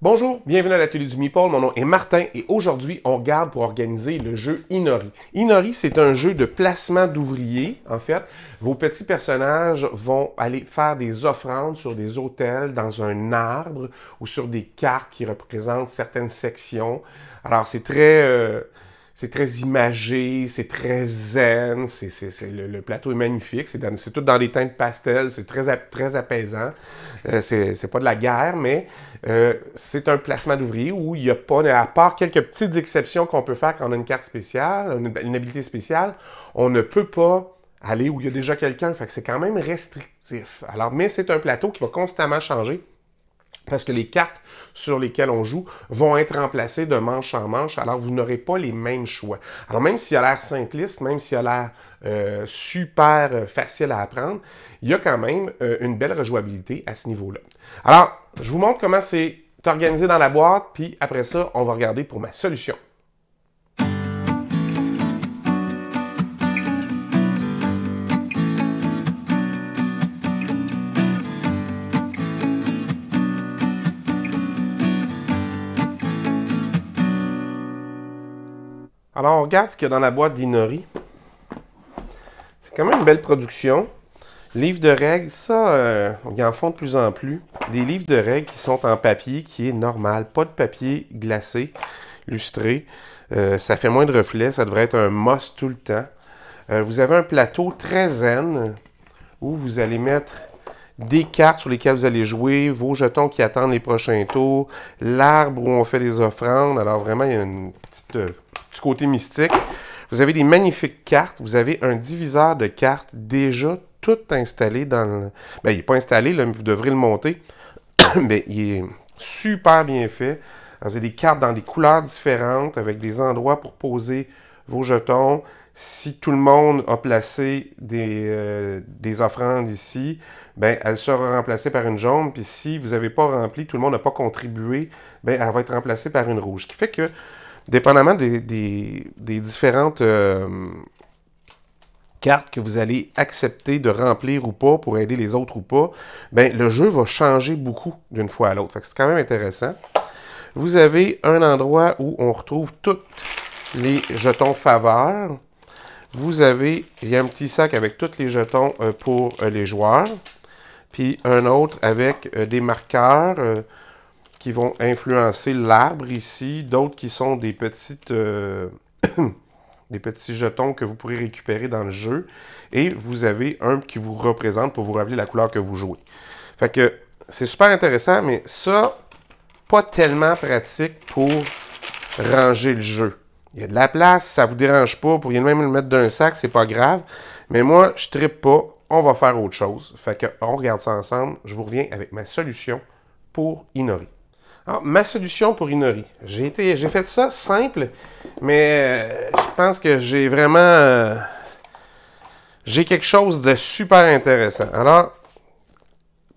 Bonjour, bienvenue à l'atelier du Meeple. Mon nom est Martin et aujourd'hui, on regarde pour organiser le jeu Inori. Inori, c'est un jeu de placement d'ouvriers. En fait, vos petits personnages vont aller faire des offrandes sur des autels dans un arbre ou sur des cartes qui représentent certaines sections. Alors, c'est très imagé, c'est très zen, le plateau est magnifique, c'est tout dans des teintes pastel, c'est très apaisant. C'est pas de la guerre, mais c'est un placement d'ouvrier où il n'y a pas, à part quelques petites exceptions qu'on peut faire quand on a une carte spéciale, une habilité spéciale, on ne peut pas aller où il y a déjà quelqu'un, fait que c'est quand même restrictif. Alors, mais c'est un plateau qui va constamment changer. Parce que les cartes sur lesquelles on joue vont être remplacées de manche en manche, alors vous n'aurez pas les mêmes choix. Alors même s'il a l'air simpliste, même s'il a l'air super facile à apprendre, il y a quand même une belle rejouabilité à ce niveau-là. Alors, je vous montre comment c'est organisé dans la boîte, puis après ça, on va regarder pour ma solution. Alors, on regarde ce qu'il y a dans la boîte d'Inori. C'est quand même une belle production. Livres de règles, ça, ils en font de plus en plus. Des livres de règles qui sont en papier, qui est normal. Pas de papier glacé, lustré. Ça fait moins de reflets, ça devrait être un must tout le temps. Vous avez un plateau très zen, où vous allez mettre des cartes sur lesquelles vous allez jouer, vos jetons qui attendent les prochains tours, l'arbre où on fait des offrandes. Alors vraiment, il y a un petit côté mystique. Vous avez des magnifiques cartes. Vous avez un diviseur de cartes déjà tout installé dans le... Ben, il n'est pas installé, là, mais vous devrez le monter. Mais il est super bien fait. Alors, vous avez des cartes dans des couleurs différentes, avec des endroits pour poser vos jetons. Si tout le monde a placé des offrandes ici, ben, elle sera remplacée par une jaune. Puis si vous n'avez pas rempli, tout le monde n'a pas contribué, ben, elle va être remplacée par une rouge. Ce qui fait que, dépendamment des différentes cartes que vous allez accepter de remplir ou pas pour aider les autres ou pas, ben, le jeu va changer beaucoup d'une fois à l'autre. C'est quand même intéressant. Vous avez un endroit où on retrouve tous les jetons faveurs. Vous avez, il y a un petit sac avec tous les jetons pour les joueurs. Puis un autre avec des marqueurs qui vont influencer l'arbre ici. D'autres qui sont des petites... des petits jetons que vous pourrez récupérer dans le jeu. Et vous avez un qui vous représente pour vous rappeler la couleur que vous jouez. Fait que c'est super intéressant, mais ça, pas tellement pratique pour ranger le jeu. Il y a de la place, ça vous dérange pas, vous pourriez même le mettre dans un sac, c'est pas grave. Mais moi, je trippe pas, on va faire autre chose. Fait que on regarde ça ensemble, je vous reviens avec ma solution pour Inori. Alors, ma solution pour Inori. J'ai fait ça simple, mais je pense que j'ai vraiment... j'ai quelque chose de super intéressant. Alors,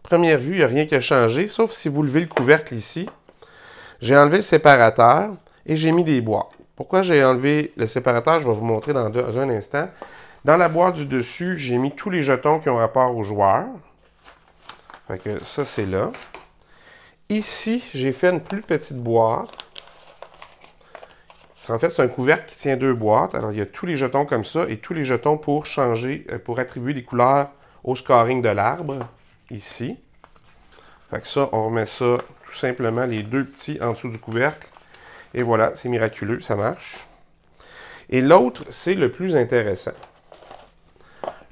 première vue, il n'y a rien qui a changé, sauf si vous levez le couvercle ici. J'ai enlevé le séparateur et j'ai mis des boîtes. Pourquoi j'ai enlevé le séparateur? Je vais vous montrer dans un instant. Dans la boîte du dessus, j'ai mis tous les jetons qui ont rapport aux joueurs. Fait que ça, c'est là. Ici, j'ai fait une plus petite boîte. En fait, c'est un couvercle qui tient deux boîtes. Alors, il y a tous les jetons comme ça et tous les jetons pour changer, pour attribuer des couleurs au scoring de l'arbre, ici. Fait que ça, on remet ça tout simplement, les deux petits en dessous du couvercle. Et voilà, c'est miraculeux, ça marche. Et l'autre, c'est le plus intéressant.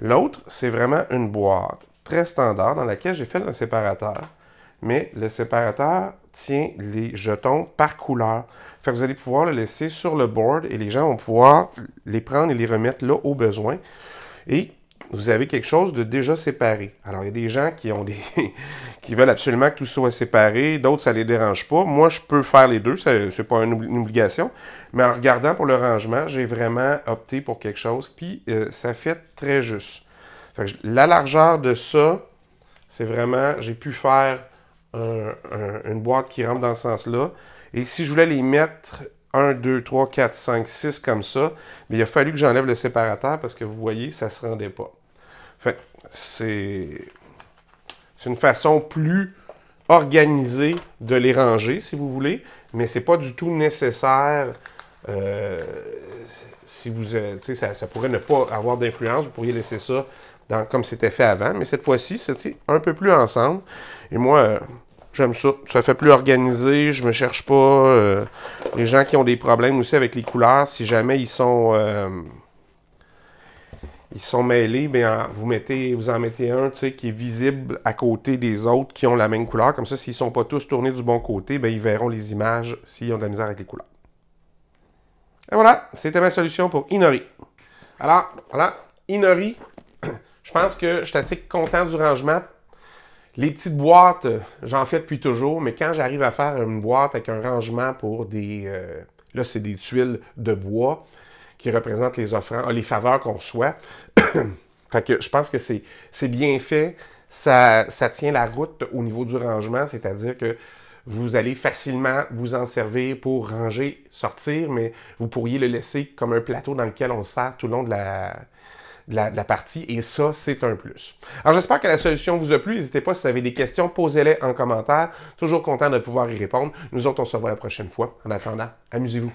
L'autre, c'est vraiment une boîte très standard dans laquelle j'ai fait un séparateur. Mais le séparateur tient les jetons par couleur. Fait que vous allez pouvoir le laisser sur le board et les gens vont pouvoir les prendre et les remettre là au besoin. Et vous avez quelque chose de déjà séparé. Alors, il y a des gens qui ont qui veulent absolument que tout soit séparé. D'autres, ça ne les dérange pas. Moi, je peux faire les deux. Ce n'est pas une obligation. Mais en regardant pour le rangement, j'ai vraiment opté pour quelque chose. Puis, ça fait très juste. Fait que la largeur de ça, c'est vraiment... J'ai pu faire une boîte qui rentre dans ce sens-là. Et si je voulais les mettre 1, 2, 3, 4, 5, 6 comme ça, mais il a fallu que j'enlève le séparateur parce que vous voyez, ça ne se rendait pas. Fait c'est une façon plus organisé de les ranger, si vous voulez, mais c'est pas du tout nécessaire. Si vous, ça pourrait ne pas avoir d'influence, vous pourriez laisser ça comme c'était fait avant, mais cette fois-ci, c'est un peu plus ensemble. Et moi, j'aime ça. Ça fait plus organisé, je me cherche pas. Les gens qui ont des problèmes aussi avec les couleurs, si jamais ils sont mêlés, bien, vous en mettez un qui est visible à côté des autres qui ont la même couleur. Comme ça, s'ils ne sont pas tous tournés du bon côté, bien, ils verront les images s'ils ont de la misère avec les couleurs. Et voilà, c'était ma solution pour Inori. Alors, voilà, Inori, je pense que je suis assez content du rangement. Les petites boîtes, j'en fais depuis toujours, mais quand j'arrive à faire une boîte avec un rangement pour des... là, c'est des tuiles de bois qui représentent les faveurs qu'on reçoit. Fait que je pense que c'est bien fait. Ça tient la route au niveau du rangement, c'est-à-dire que vous allez facilement vous en servir pour ranger, sortir, mais vous pourriez le laisser comme un plateau dans lequel on se sert tout le long de la partie, et ça, c'est un plus. Alors, j'espère que la solution vous a plu. N'hésitez pas, si vous avez des questions, posez-les en commentaire. Toujours content de pouvoir y répondre. Nous autres, on se revoit la prochaine fois. En attendant, amusez-vous.